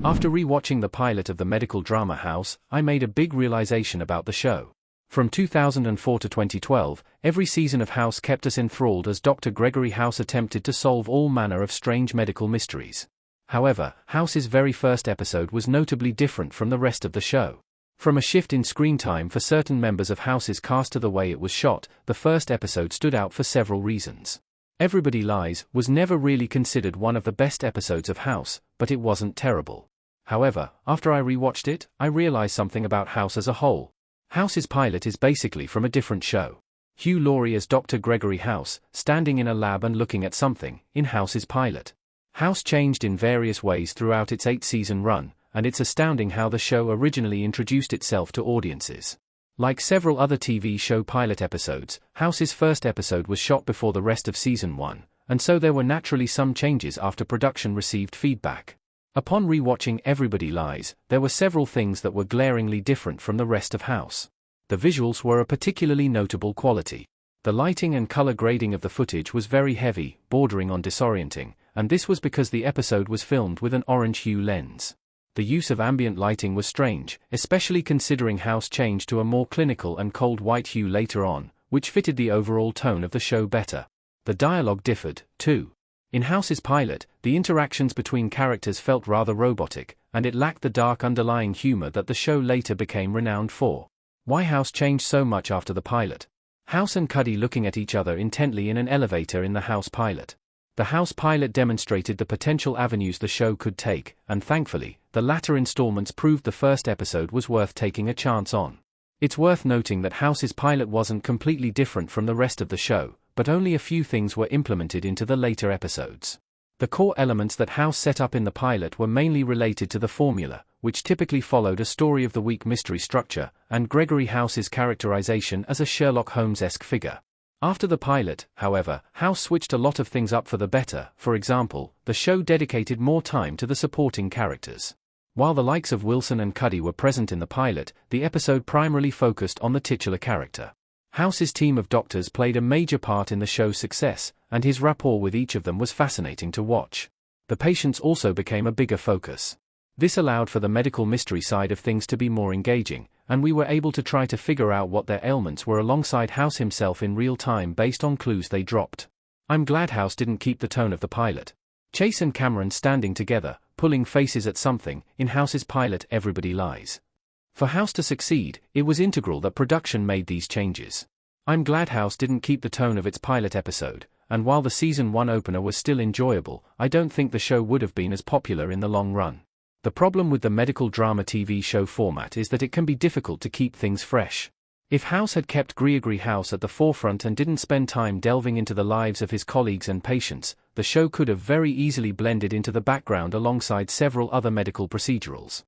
After rewatching the pilot of the medical drama House, I made a big realization about the show. From 2004 to 2012, every season of House kept us enthralled as Dr. Gregory House attempted to solve all manner of strange medical mysteries. However, House's very first episode was notably different from the rest of the show. From a shift in screen time for certain members of House's cast to the way it was shot, the first episode stood out for several reasons. Everybody Lies was never really considered one of the best episodes of House, but it wasn't terrible. However, after I rewatched it, I realized something about House as a whole. House's pilot is basically from a different show. Hugh Laurie as Dr. Gregory House, standing in a lab and looking at something, in House's pilot. House changed in various ways throughout its 8-season run, and it's astounding how the show originally introduced itself to audiences. Like several other TV show pilot episodes, House's first episode was shot before the rest of Season 1, and so there were naturally some changes after production received feedback. Upon rewatching Everybody Lies, there were several things that were glaringly different from the rest of House. The visuals were a particularly notable quality. The lighting and color grading of the footage was very heavy, bordering on disorienting, and this was because the episode was filmed with an orange hue lens. The use of ambient lighting was strange, especially considering House changed to a more clinical and cold white hue later on, which fitted the overall tone of the show better. The dialogue differed, too. In House's pilot, the interactions between characters felt rather robotic, and it lacked the dark underlying humor that the show later became renowned for. Why House changed so much after the pilot? House and Cuddy looking at each other intently in an elevator in the House pilot. The House pilot demonstrated the potential avenues the show could take, and thankfully, the latter installments proved the first episode was worth taking a chance on. It's worth noting that House's pilot wasn't completely different from the rest of the show, but only a few things were implemented into the later episodes. The core elements that House set up in the pilot were mainly related to the formula, which typically followed a story of the week mystery structure, and Gregory House's characterization as a Sherlock Holmes-esque figure. After the pilot, however, House switched a lot of things up for the better. For example, the show dedicated more time to the supporting characters. While the likes of Wilson and Cuddy were present in the pilot, the episode primarily focused on the titular character. House's team of doctors played a major part in the show's success, and his rapport with each of them was fascinating to watch. The patients also became a bigger focus. This allowed for the medical mystery side of things to be more engaging, and we were able to try to figure out what their ailments were alongside House himself in real time based on clues they dropped. I'm glad House didn't keep the tone of the pilot. Chase and Cameron standing together, pulling faces at something, in House's pilot Everybody Lies. For House to succeed, it was integral that production made these changes. I'm glad House didn't keep the tone of its pilot episode, and while the Season 1 opener was still enjoyable, I don't think the show would have been as popular in the long run. The problem with the medical drama TV show format is that it can be difficult to keep things fresh. If House had kept Gregory House at the forefront and didn't spend time delving into the lives of his colleagues and patients, the show could have very easily blended into the background alongside several other medical procedurals.